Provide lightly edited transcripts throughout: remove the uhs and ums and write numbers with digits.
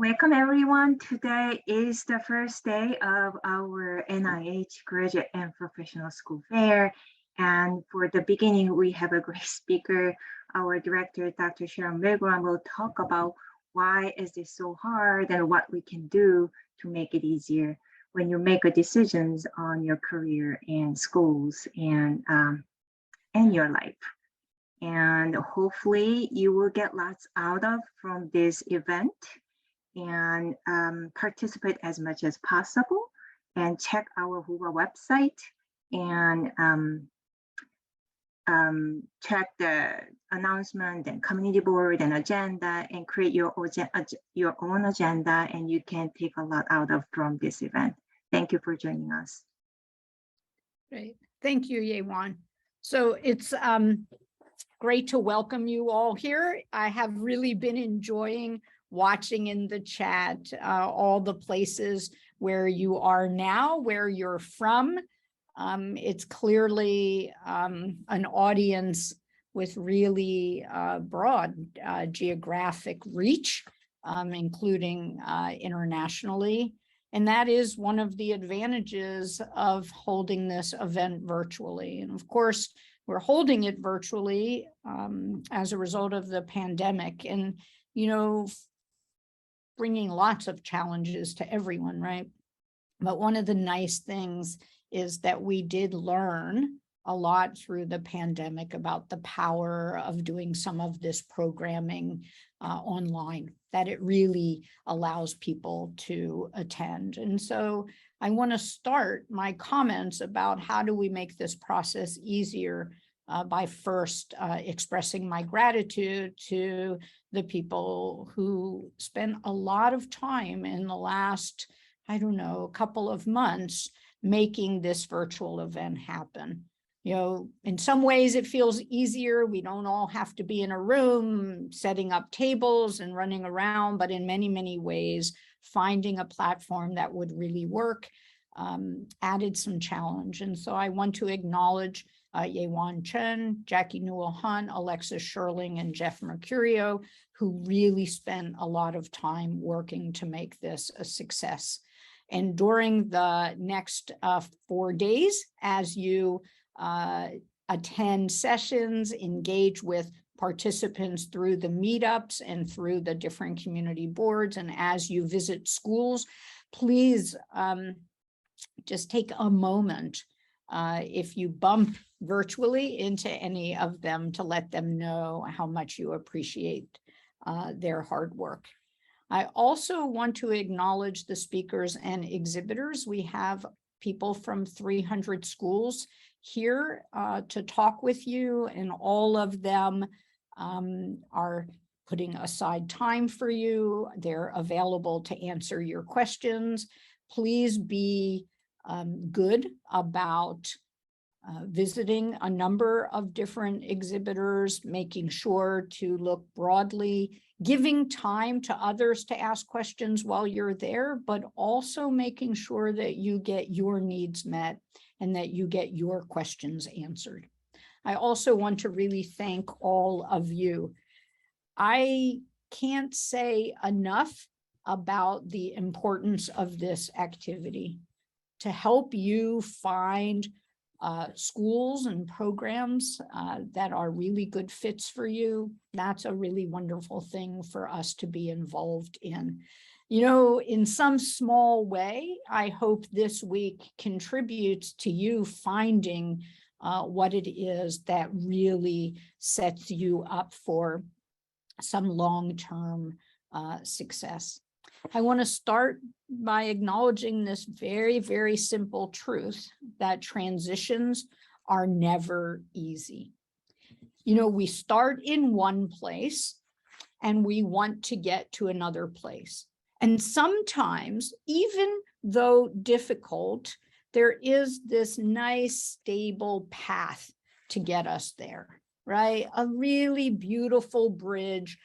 Welcome everyone. Today is the first day of our NIH Graduate and Professional School Fair. And for the beginning, we have a great speaker. Our director, Dr. Sharon Milgram, will talk about why is this so hard and what we can do to make it easier when you make decisions on your career and schools and your life. And hopefully you will get lots out of from this event and participate as much as possible and check our WUWA website and check the announcement and community board and agenda and create your own agenda, and you can take a lot out of from this event. Thank you for joining us. Great. Thank you, Yewan. So it's great to welcome you all here. I have really been enjoying watching in the chat all the places where you are now, where you're from. It's clearly an audience with really broad geographic reach, including internationally. And that is one of the advantages of holding this event virtually. And of course, we're holding it virtually as a result of the pandemic. And, you know, bringing lots of challenges to everyone, right? But one of the nice things is that we did learn a lot through the pandemic about the power of doing some of this programming online, that it really allows people to attend. And so I want to start my comments about how do we make this process easier by first expressing my gratitude to the people who spent a lot of time in the last, I don't know, couple of months making this virtual event happen. You know, in some ways it feels easier. We don't all have to be in a room setting up tables and running around, but in many, many ways, finding a platform that would really work added some challenge. And so I want to acknowledge Yewan Chen, Jackie Newell Hunt, Alexis Sherling, and Jeff Mercurio, who really spent a lot of time working to make this a success. And during the next 4 days, as you attend sessions, engage with participants through the meetups and through the different community boards, and as you visit schools, please just take a moment if you bump virtually into any of them to let them know how much you appreciate their hard work. I also want to acknowledge the speakers and exhibitors. We have people from 300 schools here to talk with you, and all of them are putting aside time for you. They're available to answer your questions. Please be good about visiting a number of different exhibitors, making sure to look broadly, giving time to others to ask questions while you're there, but also making sure that you get your needs met and that you get your questions answered. I also want to really thank all of you. I can't say enough about the importance of this activity to help you find schools and programs that are really good fits for you. That's a really wonderful thing for us to be involved in. You know, in some small way, I hope this week contributes to you finding what it is that really sets you up for some long-term success. I want to start by acknowledging this very, very simple truth that transitions are never easy. You know, we start in one place and we want to get to another place. And sometimes, even though difficult, there is this nice, stable path to get us there, right? A really beautiful bridge.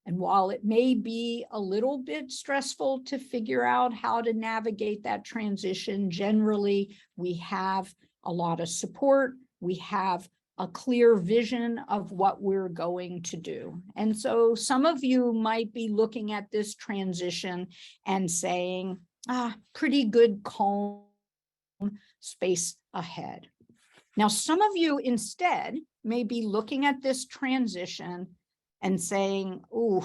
And while it may be a little bit stressful to figure out how to navigate that transition, generally we have a lot of support, we have a clear vision of what we're going to do. And so some of you might be looking at this transition and saying, pretty good, calm space ahead. Now, some of you instead may be looking at this transition and saying, ooh,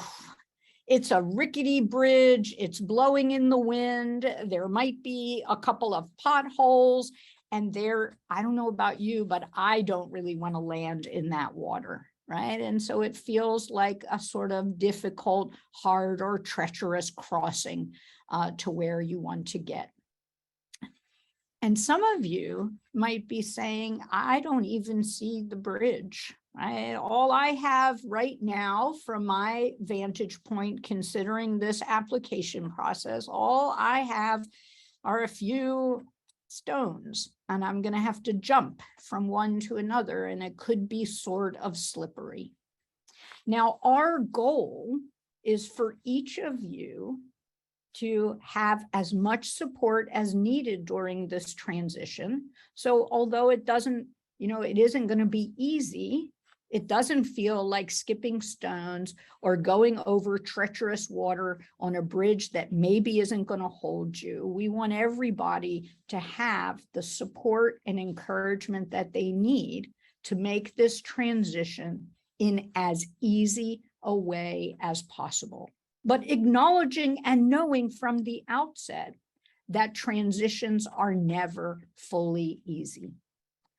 it's a rickety bridge, it's blowing in the wind, there might be a couple of potholes, and there, I don't know about you, but I don't really want to land in that water, right? And so it feels like a sort of difficult, hard, or treacherous crossing to where you want to get. And some of you might be saying, I don't even see the bridge. Right? All I have right now from my vantage point, considering this application process, all I have are a few stones, and I'm going to have to jump from one to another, and it could be sort of slippery. Now, our goal is for each of you to have as much support as needed during this transition. So although it doesn't, it isn't going to be easy, it doesn't feel like skipping stones or going over treacherous water on a bridge that maybe isn't going to hold you. We want everybody to have the support and encouragement that they need to make this transition in as easy a way as possible. But acknowledging and knowing from the outset that transitions are never fully easy,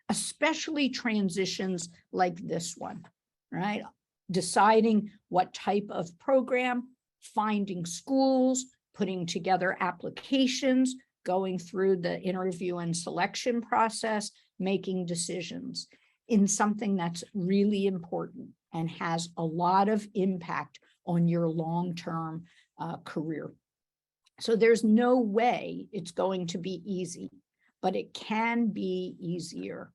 especially transitions like this one, right? Deciding what type of program, finding schools, putting together applications, going through the interview and selection process, making decisions in something that's really important and has a lot of impact on your long-term career. So there's no way it's going to be easy, but it can be easier.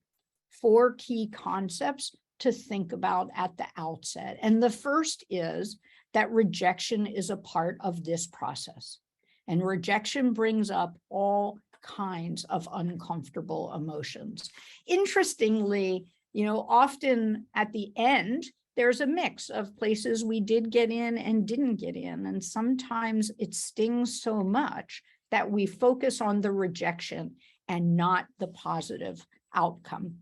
4 key concepts to think about at the outset. And the first is that rejection is a part of this process. And rejection brings up all kinds of uncomfortable emotions. Interestingly, often at the end, there's a mix of places we did get in and didn't get in. And sometimes it stings so much that we focus on the rejection and not the positive outcome.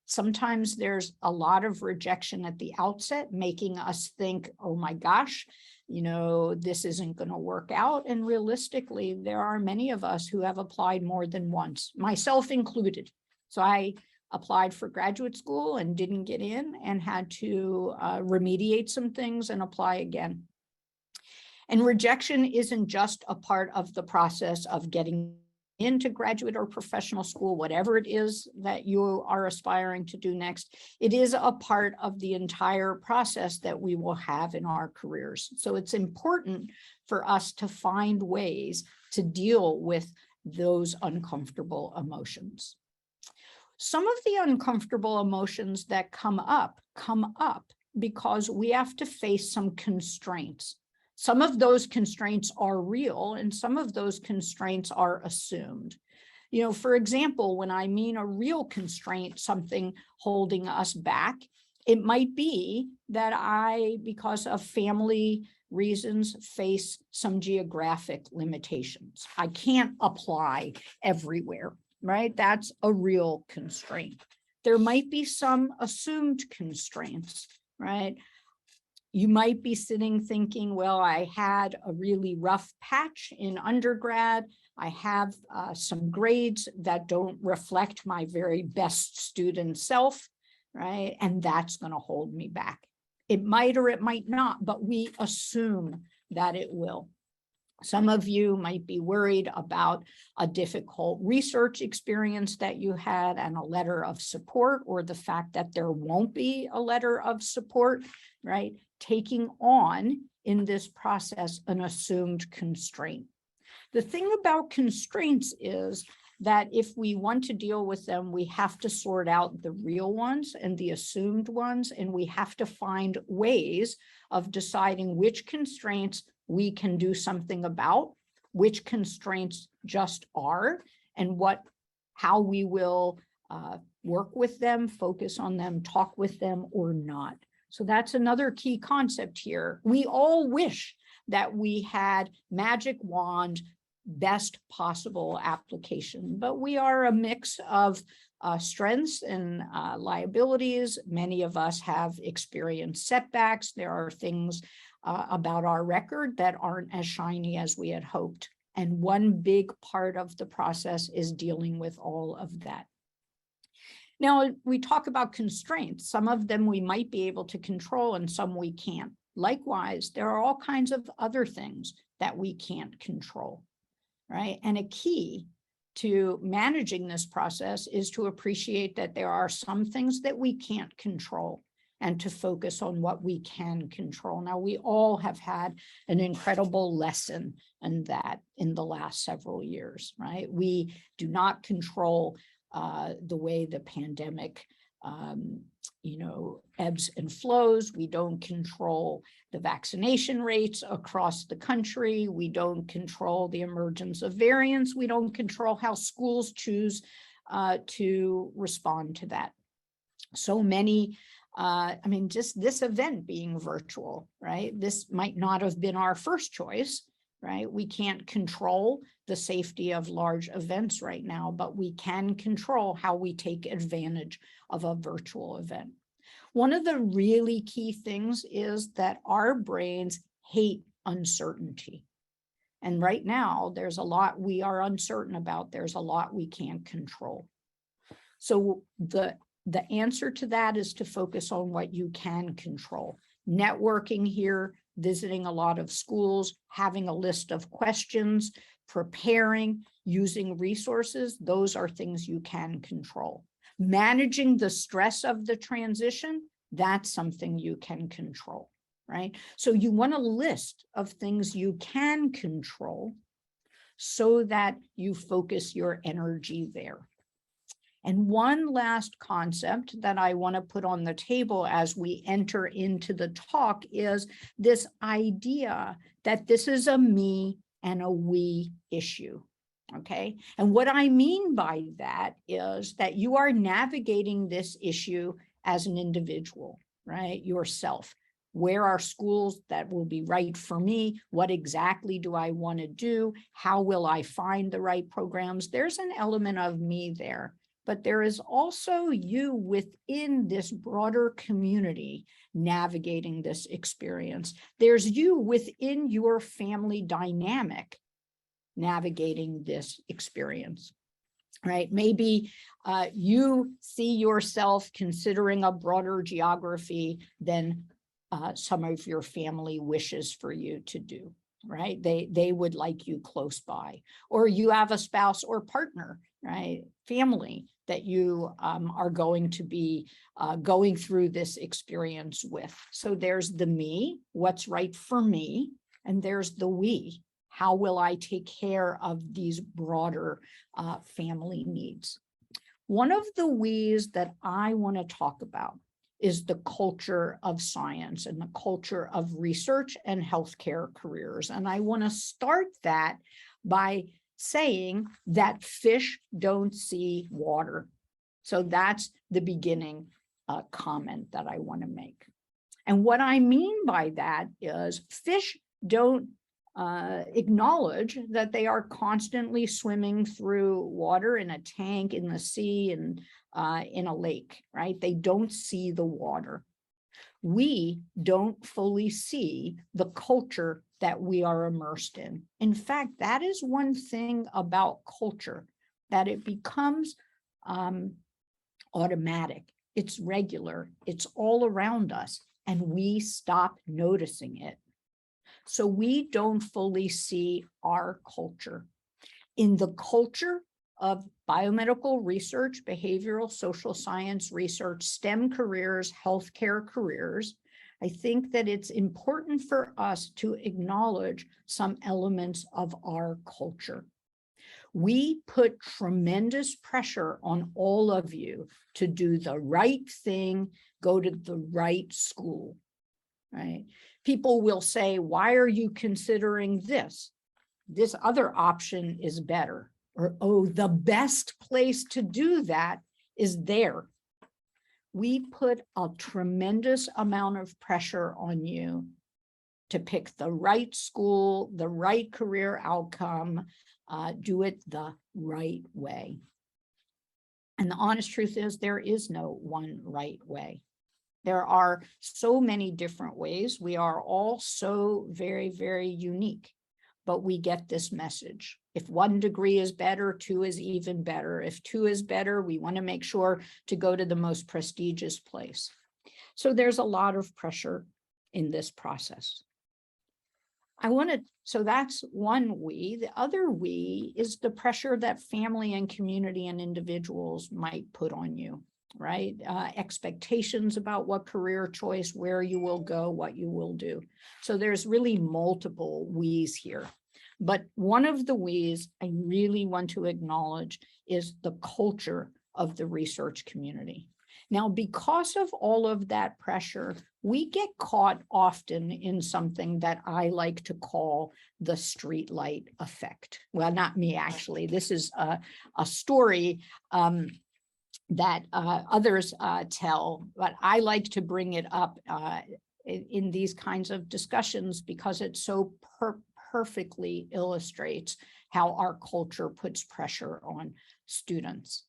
Sometimes there's a lot of rejection at the outset, making us think, oh my gosh, this isn't going to work out. And realistically, there are many of us who have applied more than once, myself included. So I applied for graduate school and didn't get in and had to remediate some things and apply again. And rejection isn't just a part of the process of getting into graduate or professional school, whatever it is that you are aspiring to do next. It is a part of the entire process that we will have in our careers. So it's important for us to find ways to deal with those uncomfortable emotions. Some of the uncomfortable emotions that come up because we have to face some constraints. Some of those constraints are real and some of those constraints are assumed. For example, when I mean a real constraint, something holding us back, it might be that I, because of family reasons, face some geographic limitations. I can't apply everywhere. Right? That's a real constraint. There might be some assumed constraints, right? You might be sitting thinking, well, I had a really rough patch in undergrad. I have some grades that don't reflect my very best student self, right? And that's going to hold me back. It might or it might not, but we assume that it will. Some of you might be worried about a difficult research experience that you had and a letter of support, or the fact that there won't be a letter of support, right? Taking on in this process an assumed constraint. The thing about constraints is that if we want to deal with them, we have to sort out the real ones and the assumed ones, and we have to find ways of deciding which constraints we can do something about, which constraints just are, and how we will work with them, focus on them, talk with them, or not. So that's another key concept here. We all wish that we had magic wand, best possible application, but we are a mix of strengths and liabilities. Many of us have experienced setbacks. There are things about our record that aren't as shiny as we had hoped. And one big part of the process is dealing with all of that. Now, we talk about constraints. Some of them we might be able to control and some we can't. Likewise, there are all kinds of other things that we can't control, right? And a key to managing this process is to appreciate that there are some things that we can't control and to focus on what we can control. Now, we all have had an incredible lesson in that in the last several years, right? We do not control the way the pandemic, ebbs and flows. We don't control the vaccination rates across the country. We don't control the emergence of variants. We don't control how schools choose to respond to that. So many, just this event being virtual, right? This might not have been our first choice, right? We can't control the safety of large events right now, but we can control how we take advantage of a virtual event. One of the really key things is that our brains hate uncertainty. And right now, there's a lot we are uncertain about. There's a lot we can't control. So the answer to that is to focus on what you can control. Networking here, visiting a lot of schools, having a list of questions, preparing, using resources, those are things you can control. Managing the stress of the transition, that's something you can control, right? So you want a list of things you can control so that you focus your energy there. And one last concept that I want to put on the table as we enter into the talk is this idea that this is a me and a we issue, okay? And what I mean by that is that you are navigating this issue as an individual, right? Yourself. Where are schools that will be right for me? What exactly do I want to do? How will I find the right programs? There's an element of me there. But there is also you within this broader community navigating this experience. There's you within your family dynamic navigating this experience, right? Maybe you see yourself considering a broader geography than some of your family wishes for you to do, right? They would like you close by, or you have a spouse or partner, right? Family that you are going to be going through this experience with. So there's the me, what's right for me, and there's the we, how will I take care of these broader family needs? One of the we's that I want to talk about is the culture of science and the culture of research and healthcare careers. And I want to start that by saying that fish don't see water. So that's the beginning comment that I want to make. And what I mean by that is fish don't acknowledge that they are constantly swimming through water in a tank, in the sea, and in a lake, right? They don't see the water. We don't fully see the culture that we are immersed in. In fact, that is one thing about culture, that it becomes automatic. It's regular. It's all around us, and we stop noticing it. So we don't fully see our culture. In the culture of biomedical research, behavioral social science research, STEM careers, healthcare careers, I think that it's important for us to acknowledge some elements of our culture. We put tremendous pressure on all of you to do the right thing, go to the right school, right? People will say, why are you considering this? This other option is better. Or, oh, the best place to do that is there. We put a tremendous amount of pressure on you to pick the right school, the right career outcome, do it the right way. And the honest truth is there is no one right way. There are so many different ways. We are all so very, very unique, but we get this message. If 1 degree is better, 2 is even better. If 2 is better, we want to make sure to go to the most prestigious place. So there's a lot of pressure in this process. So that's one we. The other we is the pressure that family and community and individuals might put on you, right? Expectations about what career choice, where you will go, what you will do. So there's really multiple we's here. But one of the we's I really want to acknowledge is the culture of the research community. Now, because of all of that pressure, we get caught often in something that I like to call the streetlight effect. Well, not me, actually. This is a story that others tell, but I like to bring it up in these kinds of discussions because it so perfectly illustrates how our culture puts pressure on students.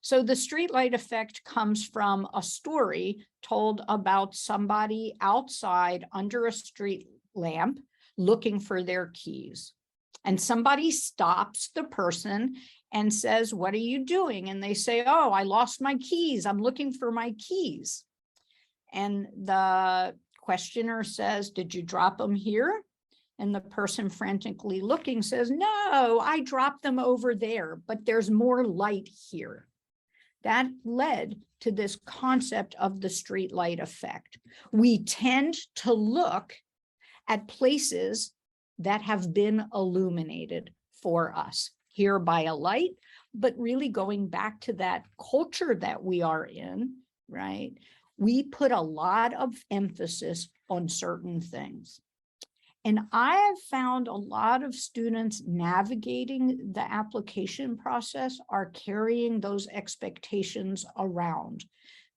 So the streetlight effect comes from a story told about somebody outside under a street lamp looking for their keys. And somebody stops the person and says, "What are you doing?" And they say, "Oh, I lost my keys. I'm looking for my keys." And the questioner says, "Did you drop them here?" And the person frantically looking says, "No, I dropped them over there, but there's more light here." That led to this concept of the streetlight effect. We tend to look at places that have been illuminated for us here by a light, but really going back to that culture that we are in, right? We put a lot of emphasis on certain things. And I have found a lot of students navigating the application process are carrying those expectations around.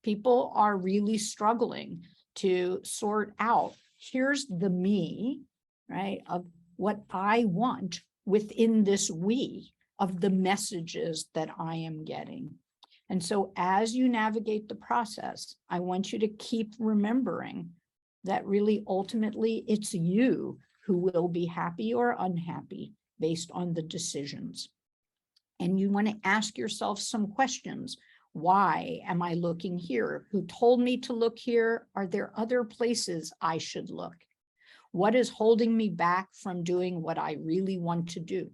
People are really struggling to sort out, here's the me, right, of what I want within this we, of the messages that I am getting. And so as you navigate the process, I want you to keep remembering that really ultimately it's you who will be happy or unhappy based on the decisions. And you want to ask yourself some questions. Why am I looking here? Who told me to look here? Are there other places I should look? What is holding me back from doing what I really want to do?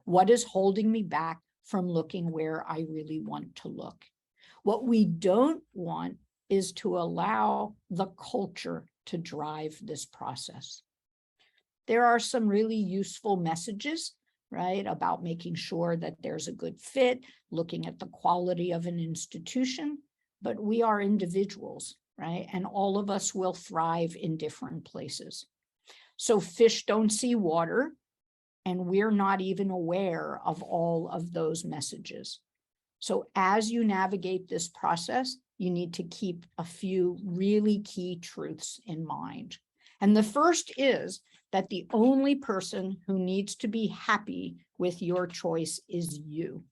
What is holding me back from looking where I really want to look? What we don't want is to allow the culture to drive this process. There are some really useful messages, right, about making sure that there's a good fit, looking at the quality of an institution, but we are individuals, right? And all of us will thrive in different places. So fish don't see water, and we're not even aware of all of those messages. So as you navigate this process, you need to keep a few really key truths in mind. And the first is that the only person who needs to be happy with your choice is you.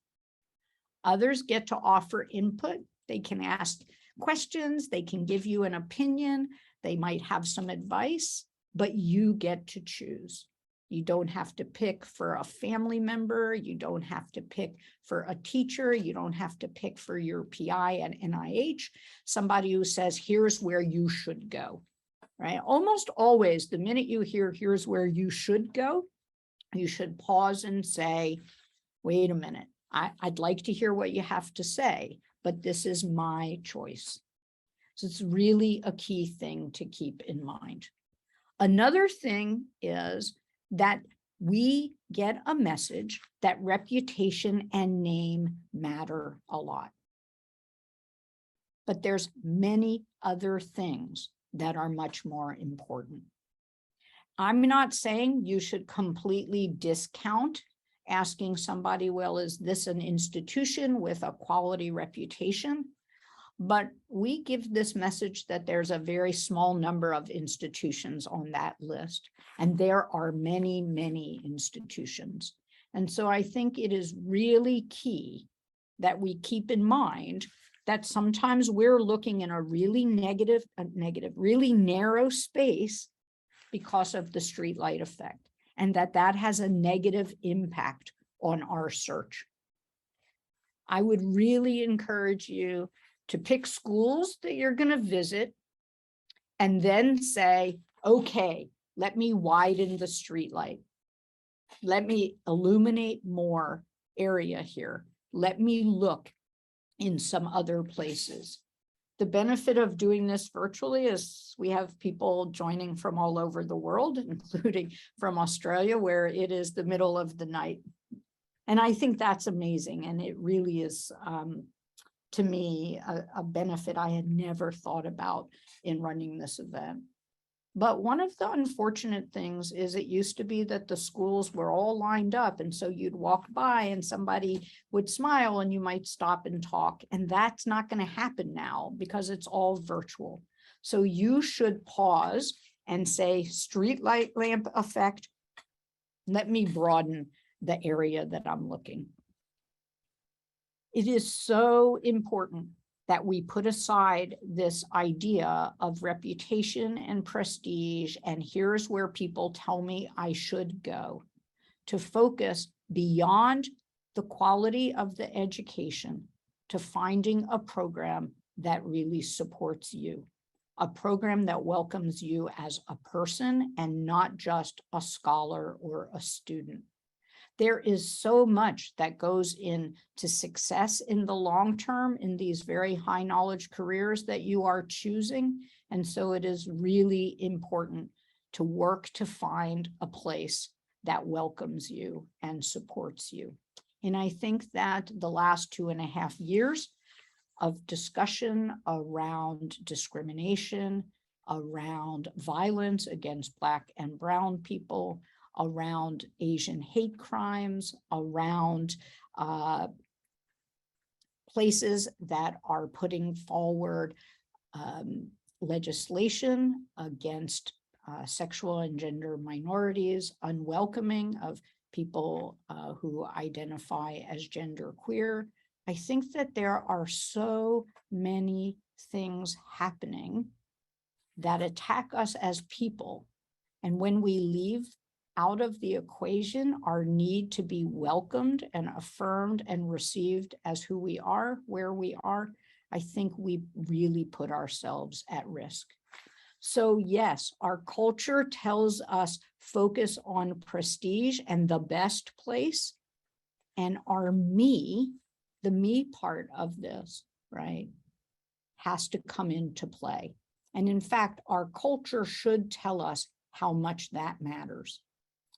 Others get to offer input. They can ask questions. They can give you an opinion. They might have some advice, but you get to choose. You don't have to pick for a family member. You don't have to pick for a teacher. You don't have to pick for your PI at NIH, somebody who says, here's where you should go, right? Almost always, the minute you hear, here's where you should go, you should pause and say, wait a minute, I'd like to hear what you have to say, but this is my choice. So it's really a key thing to keep in mind. Another thing is that we get a message that reputation and name matter a lot. But there's many other things that are much more important. I'm not saying you should completely discount asking somebody, well, is this an institution with a quality reputation? But we give this message that there's a very small number of institutions on that list, and there are many, many institutions. And so I think it is really key that we keep in mind that sometimes we're looking in a really really narrow space because of the streetlight effect, and that has a negative impact on our search. I would really encourage you to pick schools that you're going to visit and then say, okay, let me widen the streetlight. Let me illuminate more area here. Let me look in some other places. The benefit of doing this virtually is we have people joining from all over the world, including from Australia, where it is the middle of the night. And I think that's amazing. And it really is, to me, a benefit I had never thought about in running this event. But one of the unfortunate things is it used to be that the schools were all lined up. And so you'd walk by and somebody would smile and you might stop and talk. And that's not going to happen now because it's all virtual. So you should pause and say, street light lamp effect. Let me broaden the area that I'm looking. It is so important that we put aside this idea of reputation and prestige, and here's where people tell me I should go, to focus beyond the quality of the education to finding a program that really supports you, a program that welcomes you as a person and not just a scholar or a student. There is so much that goes into success in the long term in these very high knowledge careers that you are choosing. And so it is really important to work to find a place that welcomes you and supports you. And I think that the last 2.5 years of discussion around discrimination, around violence against Black and Brown people, around Asian hate crimes, around places that are putting forward legislation against sexual and gender minorities, unwelcoming of people who identify as genderqueer. I think that there are so many things happening that attack us as people. And when we leave out of the equation our need to be welcomed and affirmed and received as who we are, where we are, I think we really put ourselves at risk. So yes, our culture tells us focus on prestige and the best place, and our me, the me part of this, right, has to come into play. And in fact, our culture should tell us how much that matters,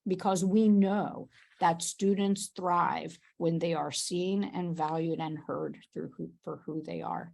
because we know that students thrive when they are seen and valued and heard for who they are.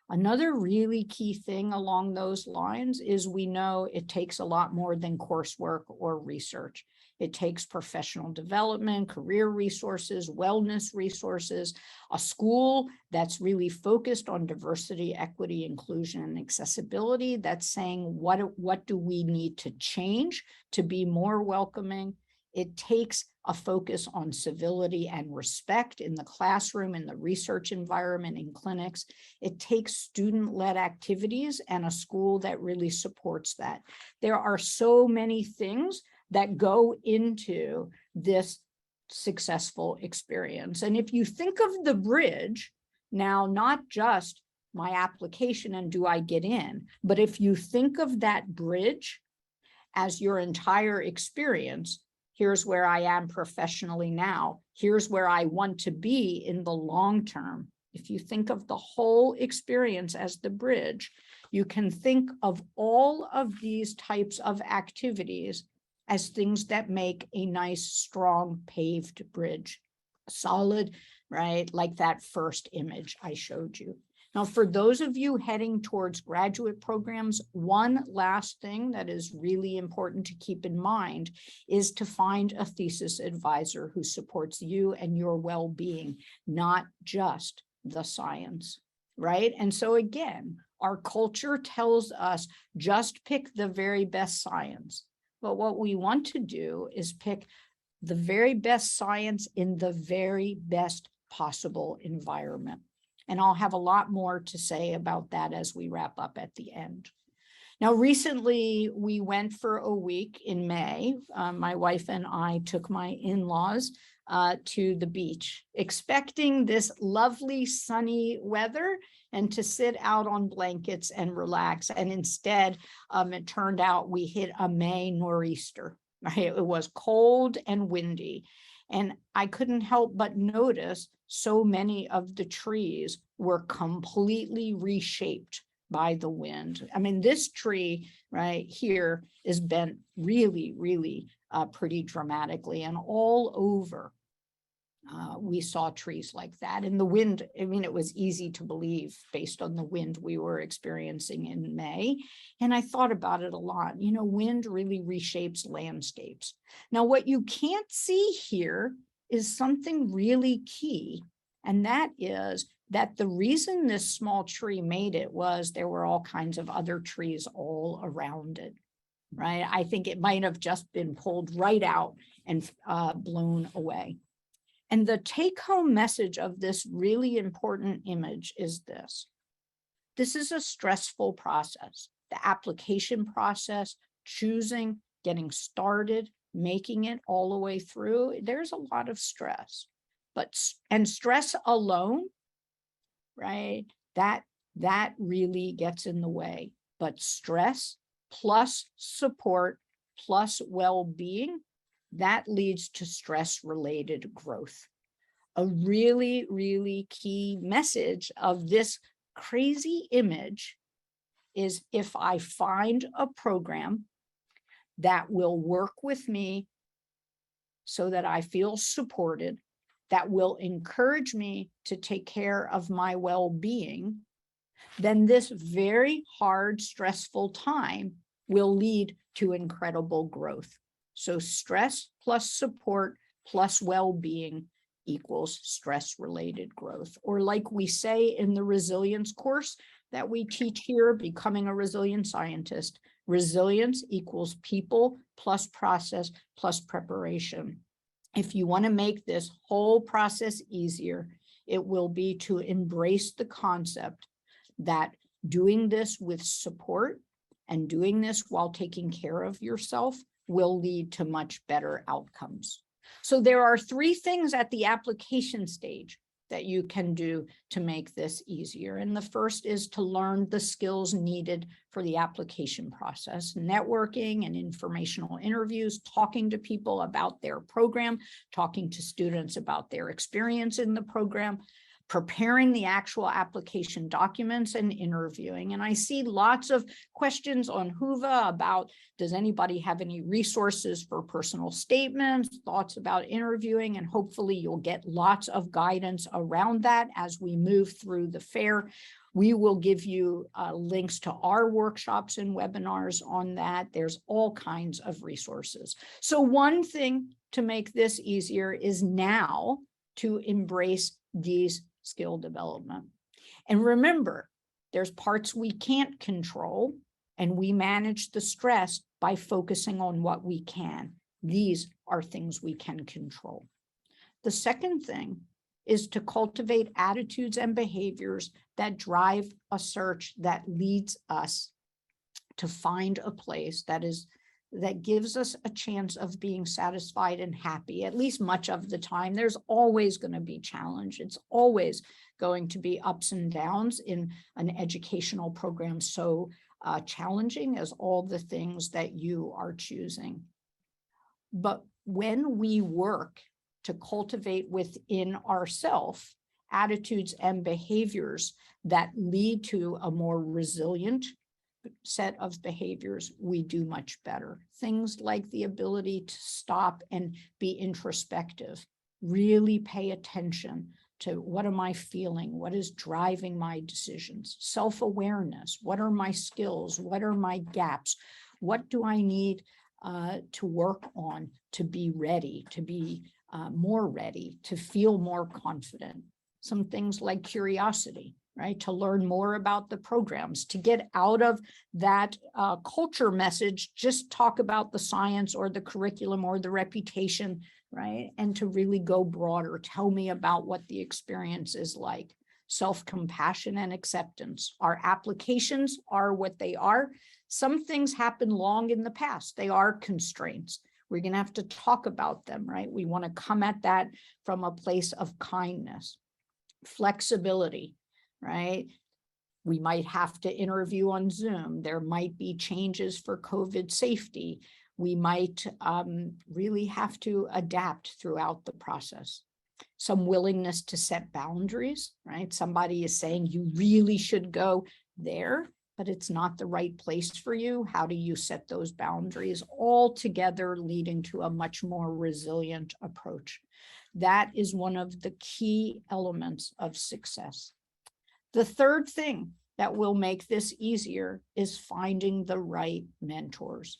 Another really key thing along those lines is we know it takes a lot more than coursework or research. It takes professional development, career resources, wellness resources, a school that's really focused on diversity, equity, inclusion, and accessibility, that's saying what do we need to change to be more welcoming. It takes a focus on civility and respect in the classroom, in the research environment, in clinics. It takes student-led activities and a school that really supports that. There are so many things that go into this successful experience. And if you think of the bridge, now not just my application and do I get in, but if you think of that bridge as your entire experience, here's where I am professionally now, here's where I want to be in the long term. If you think of the whole experience as the bridge, you can think of all of these types of activities as things that make a nice, strong, paved bridge, solid, right? Like that first image I showed you. Now, for those of you heading towards graduate programs, one last thing that is really important to keep in mind is to find a thesis advisor who supports you and your well-being, not just the science, right? And so again, our culture tells us just pick the very best science. But what we want to do is pick the very best science in the very best possible environment. And I'll have a lot more to say about that as we wrap up at the end. Now, recently we went for a week in May. My wife and I took my in-laws to the beach, expecting this lovely sunny weather and to sit out on blankets and relax. And instead, it turned out we hit a May nor'easter. Right? It was cold and windy. And I couldn't help but notice so many of the trees were completely reshaped by the wind. I mean, this tree right here is bent really, really pretty dramatically, and all over we saw trees like that. And the wind, I mean, it was easy to believe based on the wind we were experiencing in May. And I thought about it a lot. You know, wind really reshapes landscapes. Now, what you can't see here is something really key. And that is that the reason this small tree made it was there were all kinds of other trees all around it, right? I think it might have just been pulled right out and blown away. And the take-home message of this really important image is this. This is a stressful process. The application process, choosing, getting started, making it all the way through, there's a lot of stress. And stress alone, right, that really gets in the way. But stress plus support plus well-being, that leads to stress-related growth. A really, really key message of this crazy image is if I find a program that will work with me so that I feel supported, that will encourage me to take care of my well-being, then this very hard, stressful time will lead to incredible growth. So stress plus support plus well-being equals stress-related growth. Or like we say in the resilience course that we teach here, Becoming a Resilient Scientist, resilience equals people plus process plus preparation. If you want to make this whole process easier, it will be to embrace the concept that doing this with support and doing this while taking care of yourself will lead to much better outcomes. So there are 3 things at the application stage that you can do to make this easier. And the first is to learn the skills needed for the application process, networking and informational interviews, talking to people about their program, talking to students about their experience in the program, preparing the actual application documents and interviewing. And I see lots of questions on Whova about, does anybody have any resources for personal statements, thoughts about interviewing, and hopefully you'll get lots of guidance around that as we move through the fair. We will give you links to our workshops and webinars on that. There's all kinds of resources. So one thing to make this easier is now to embrace these skill development. And remember, there's parts we can't control, and we manage the stress by focusing on what we can. These are things we can control. The second thing is to cultivate attitudes and behaviors that drive a search that leads us to find a place that gives us a chance of being satisfied and happy, at least much of the time. There's always going to be challenge. It's always going to be ups and downs in an educational program so challenging as all the things that you are choosing. But when we work to cultivate within ourselves attitudes and behaviors that lead to a more resilient set of behaviors, we do much better. Things like the ability to stop and be introspective, really pay attention to what am I feeling? What is driving my decisions? Self-awareness. What are my skills? What are my gaps? What do I need to work on to be ready, to be more ready, to feel more confident? Some things like curiosity, right? To learn more about the programs, to get out of that culture message, just talk about the science or the curriculum or the reputation, right? And to really go broader, tell me about what the experience is like. Self-compassion and acceptance. Our applications are what they are. Some things happen long in the past. They are constraints. We're going to have to talk about them, right? We want to come at that from a place of kindness. Flexibility, right? We might have to interview on Zoom. There might be changes for COVID safety. We might really have to adapt throughout the process. Some willingness to set boundaries, right? Somebody is saying you really should go there, but it's not the right place for you. How do you set those boundaries? All together leading to a much more resilient approach. That is one of the key elements of success. The third thing that will make this easier is finding the right mentors.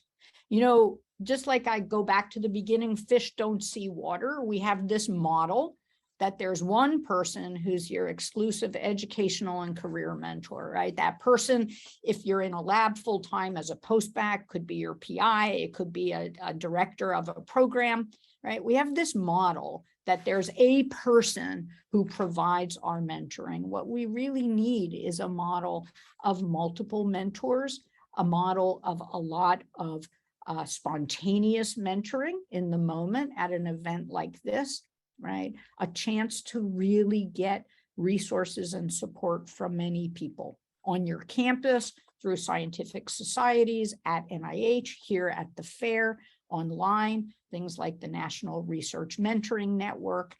You know, just like I go back to the beginning, fish don't see water. We have this model that there's one person who's your exclusive educational and career mentor, right? That person, if you're in a lab full-time as a postbac, could be your PI, it could be a director of a program, right? We have this model that there's a person who provides our mentoring. What we really need is a model of multiple mentors, a model of a lot of spontaneous mentoring in the moment at an event like this, right? A chance to really get resources and support from many people on your campus, through scientific societies, at NIH, here at the fair, online, things like the National Research Mentoring Network,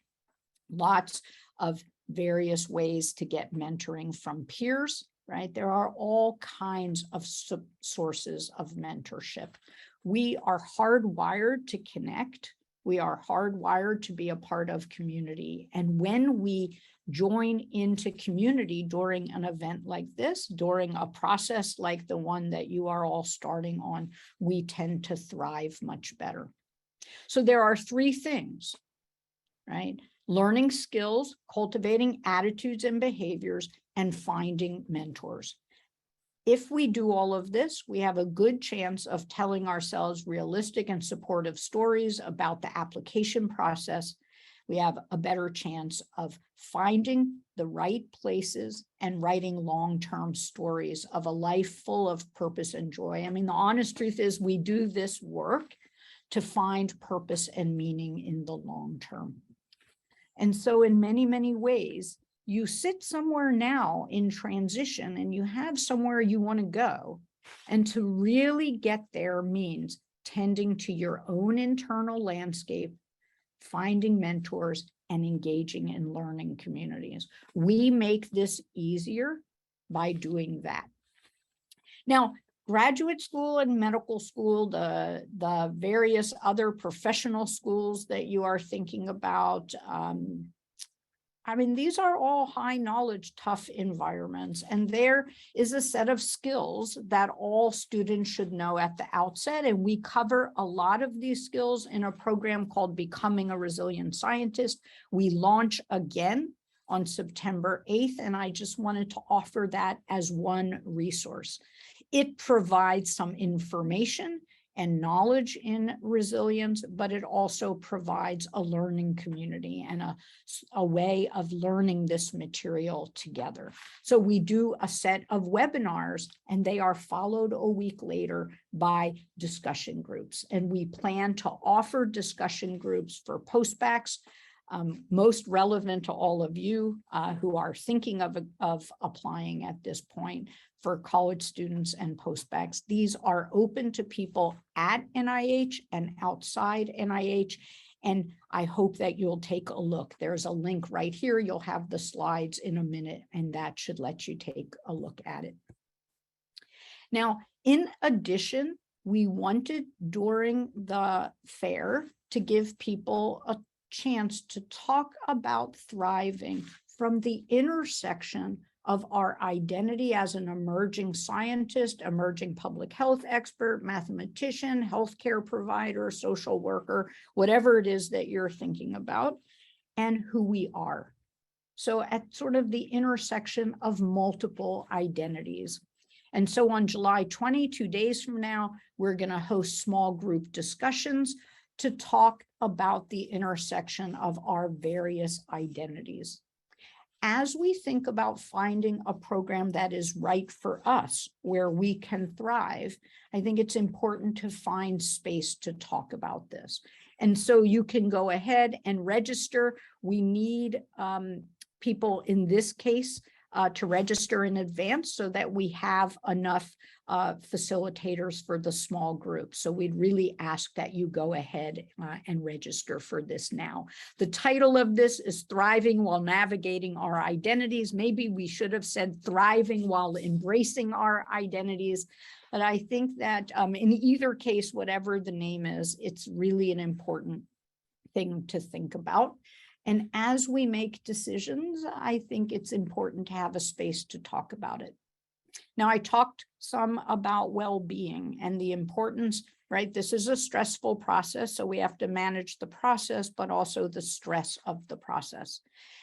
lots of various ways to get mentoring from peers, right? There are all kinds of sources of mentorship. We are hardwired to connect. We are hardwired to be a part of community. And when we join into community during an event like this, during a process like the one that you are all starting on, we tend to thrive much better. So there are three things, right? Learning skills, cultivating attitudes and behaviors, and finding mentors. If we do all of this, we have a good chance of telling ourselves realistic and supportive stories about the application process. We have a better chance of finding the right places and writing long-term stories of a life full of purpose and joy. I mean, the honest truth is we do this work to find purpose and meaning in the long term. And so in many, many ways, you sit somewhere now in transition and you have somewhere you want to go. And to really get there means tending to your own internal landscape, finding mentors, and engaging in learning communities. We make this easier by doing that. Now, graduate school and medical school, the various other professional schools that you are thinking about, I mean, these are all high knowledge, tough environments, and there is a set of skills that all students should know at the outset. And we cover a lot of these skills in a program called Becoming a Resilient Scientist. We launch again on September 8th, and I just wanted to offer that as one resource. It provides some information and knowledge in resilience, but it also provides a learning community and a way of learning this material together. So we do a set of webinars, and they are followed a week later by discussion groups. And we plan to offer discussion groups for postbacs, most relevant to all of you who are thinking of applying at this point, for college students and postbacs. These are open to people at NIH and outside NIH, and I hope that you'll take a look. There's a link right here. You'll have the slides in a minute, and that should let you take a look at it. Now, in addition, we wanted during the fair to give people a chance to talk about thriving from the intersection of our identity as an emerging scientist, emerging public health expert, mathematician, healthcare provider, social worker, whatever it is that you're thinking about, and who we are. So at sort of the intersection of multiple identities. And so on July 20, 2 days from now, we're going to host small group discussions to talk about the intersection of our various identities. As we think about finding a program that is right for us, where we can thrive, I think it's important to find space to talk about this. And so you can go ahead and register. We need people in this case to register in advance so that we have enough facilitators for the small group. So we'd really ask that you go ahead and register for this now. The title of this is Thriving While Navigating Our Identities. Maybe we should have said Thriving While Embracing Our Identities. But I think that in either case, whatever the name is, it's really an important thing to think about. And as we make decisions, I think it's important to have a space to talk about it. Now, I talked some about well-being and the importance, right? This is a stressful process, so we have to manage the process, but also the stress of the process.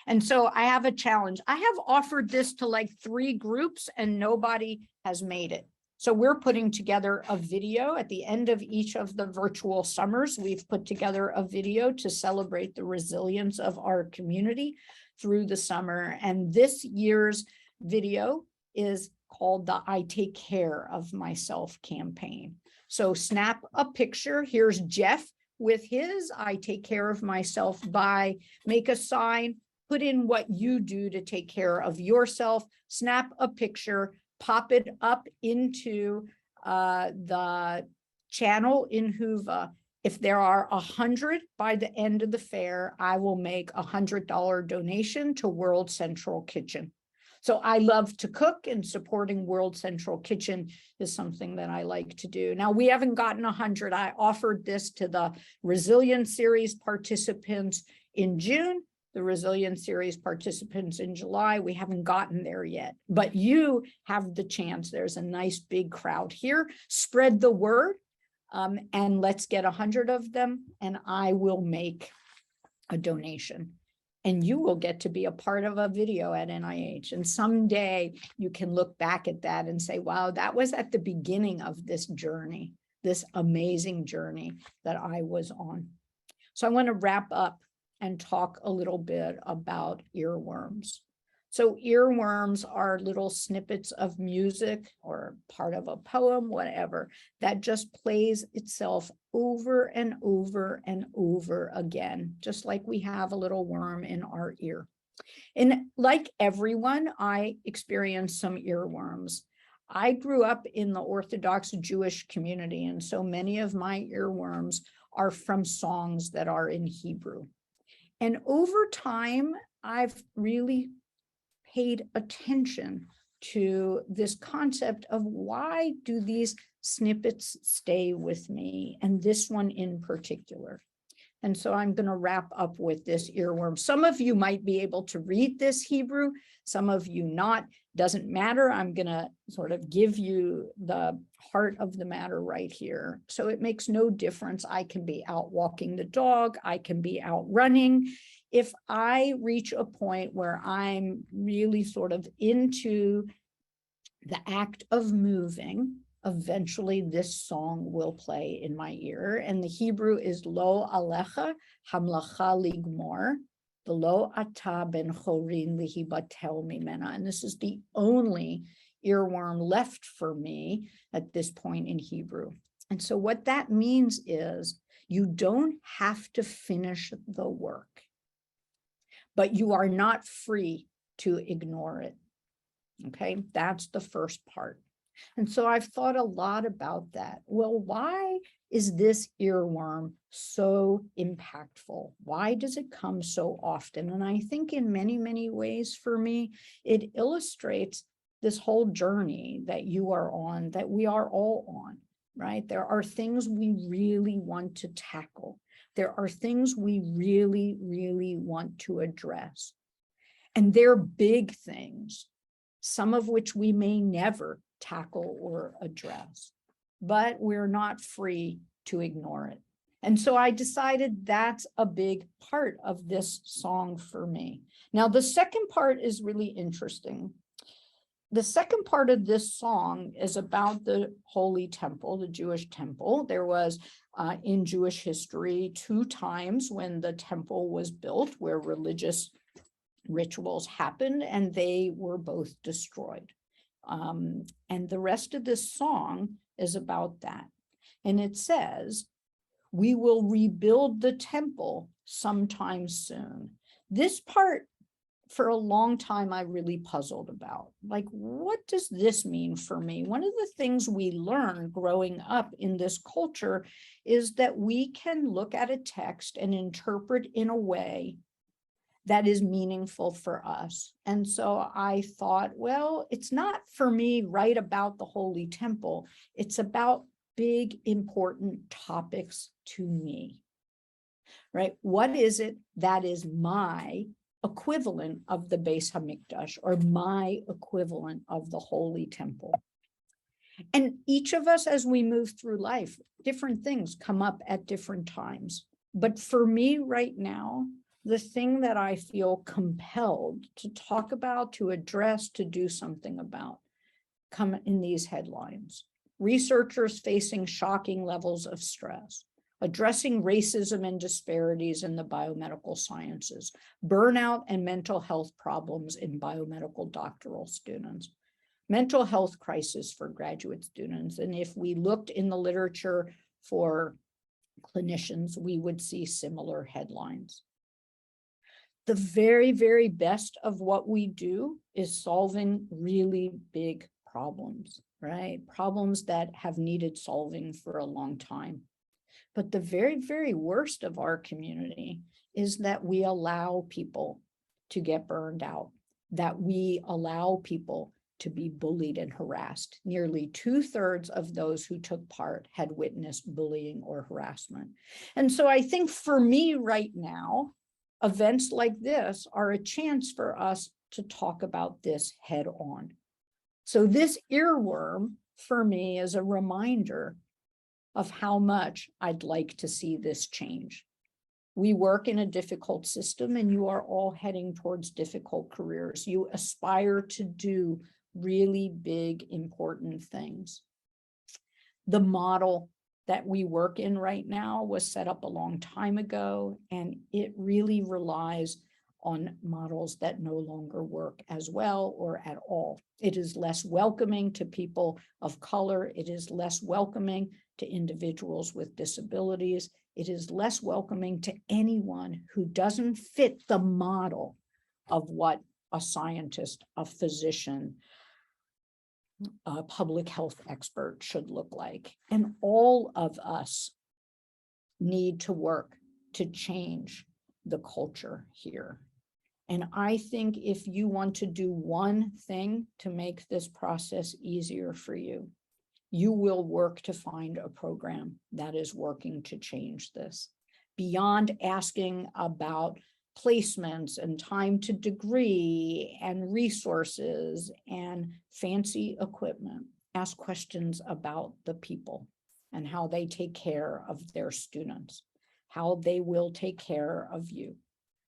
And so I have a challenge. I have offered this to like 3 groups and nobody has made it. So we're putting together a video at the end of each of the virtual summers. We've put together a video to celebrate the resilience of our community through the summer. And this year's video is called the I Take Care of Myself campaign. So snap a picture. Here's Jeff with his I Take Care of Myself by, make a sign, put in what you do to take care of yourself, snap a picture, pop it up into the channel in Whova. If there are 100 by the end of the fair, I will make a $100 donation to World Central Kitchen. So I love to cook, and supporting World Central Kitchen is something that I like to do. Now, we haven't gotten 100. I offered this to the Resilience Series participants in June, the Resilience Series participants in July. We haven't gotten there yet, but you have the chance. There's a nice big crowd here. Spread the word, and let's get 100 of them, and I will make a donation. And you will get to be a part of a video at NIH. And someday you can look back at that and say, wow, that was at the beginning of this journey, this amazing journey that I was on. So I want to wrap up and talk a little bit about earworms. So earworms are little snippets of music or part of a poem, whatever, that just plays itself over and over and over again, just like we have a little worm in our ear. And like everyone, I experienced some earworms. I grew up in the Orthodox Jewish community, and so many of my earworms are from songs that are in Hebrew. And over time, I've really paid attention to this concept of why do these snippets stay with me, and this one in particular. And so I'm going to wrap up with this earworm. Some of you might be able to read this Hebrew, some of you not. Doesn't matter. I'm going to sort of give you the heart of the matter right here. So it makes no difference. I can be out walking the dog. I can be out running. If I reach a point where I'm really sort of into the act of moving, eventually this song will play in my ear. And the Hebrew is Lo Alecha Hamlacha Ligmor, the Lo Ata Ben Chorin Lihibatel Mimena. And this is the only earworm left for me at this point in Hebrew. And so what that means is you don't have to finish the work, but you are not free to ignore it. Okay, that's the first part. And so I've thought a lot about that. Well, why is this earworm so impactful? Why does it come so often? And I think in many, many ways for me, it illustrates this whole journey that you are on, that we are all on, right? There are things we really want to tackle. there are things we really, really want to address. And they're big things, some of which we may never tackle or address, but we're not free to ignore it. And so I decided that's a big part of this song for me. Now, the second part is really interesting. The second part of this song is about the Holy Temple, the Jewish temple. There was in Jewish history 2 times when the temple was built where religious rituals happened, and they were both destroyed. And the rest of this song is about that. And it says, "We will rebuild the temple sometime soon." This part, for a long time, I really puzzled about. Like, what does this mean for me? One of the things we learn growing up in this culture is that we can look at a text and interpret in a way that is meaningful for us. And so I thought, well, it's not for me right about the Holy Temple. It's about big, important topics to me, right? What is it that is my equivalent of the Beis Hamikdash, or my equivalent of the Holy Temple? And each of us, as we move through life, different things come up at different times. But for me right now, the thing that I feel compelled to talk about, to address, to do something about, come in these headlines. Researchers facing shocking levels of stress, addressing racism and disparities in the biomedical sciences, burnout and mental health problems in biomedical doctoral students, mental health crisis for graduate students. And if we looked in the literature for clinicians, we would see similar headlines. The very, very best of what we do is solving really big problems, right? Problems that have needed solving for a long time. But the very, very worst of our community is that we allow people to get burned out, that we allow people to be bullied and harassed. Nearly 2/3 of those who took part had witnessed bullying or harassment. And so I think for me right now, events like this are a chance for us to talk about this head on. So this earworm for me is a reminder of how much I'd like to see this change. We work in a difficult system, and you are all heading towards difficult careers. You aspire to do really big, important things. The model that we work in right now was set up a long time ago, and it really relies on models that no longer work as well or at all. It is less welcoming to people of color. It is less welcoming to individuals with disabilities. It is less welcoming to anyone who doesn't fit the model of what a scientist, a physician, a public health expert should look like. And all of us need to work to change the culture here. And I think if you want to do one thing to make this process easier for you, you will work to find a program that is working to change this. Beyond asking about placements and time to degree and resources and fancy equipment, ask questions about the people and how they take care of their students, how they will take care of you,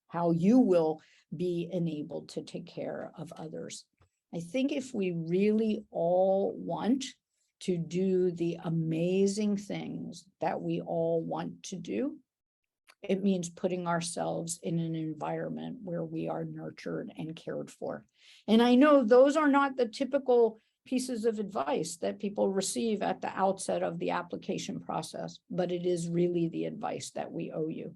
how you will be enabled to take care of others. I think if we really all want to do the amazing things that we all want to do, it means putting ourselves in an environment where we are nurtured and cared for. And I know those are not the typical pieces of advice that people receive at the outset of the application process, but it is really the advice that we owe you.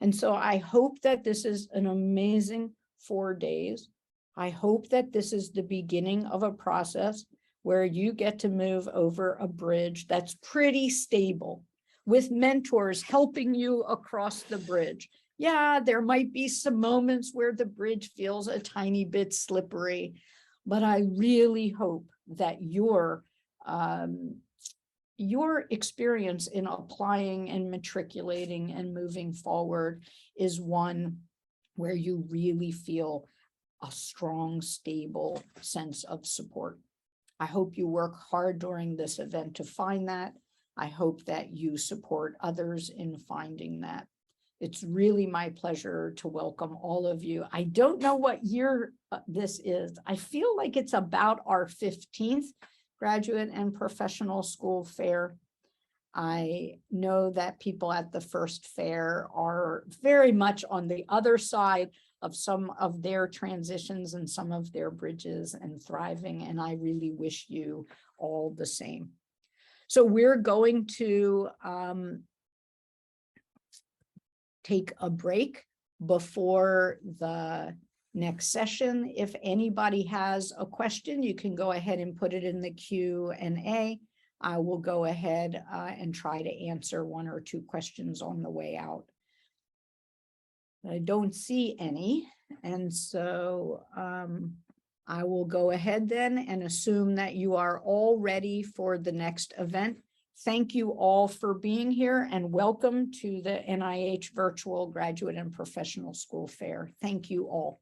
And so I hope that this is an amazing 4 days. I hope that this is the beginning of a process where you get to move over a bridge that's pretty stable, with mentors helping you across the bridge. Yeah, there might be some moments where the bridge feels a tiny bit slippery, but I really hope that your your experience in applying and matriculating and moving forward is one where you really feel a strong, stable sense of support. I hope you work hard during this event to find that. I hope that you support others in finding that. It's really my pleasure to welcome all of you. I don't know what year this is. I feel like it's about our 15th graduate and professional school fair. I know that people at the first fair are very much on the other side of some of their transitions and some of their bridges and thriving, and I really wish you all the same. So we're going to take a break before the next session. If anybody has a question, you can go ahead and put it in the Q&A. I will go ahead and try to answer one or two questions on the way out. I don't see any, and so I will go ahead then and assume that you are all ready for the next event. Thank you all for being here, and welcome to the NIH Virtual Graduate and Professional School Fair. Thank you all.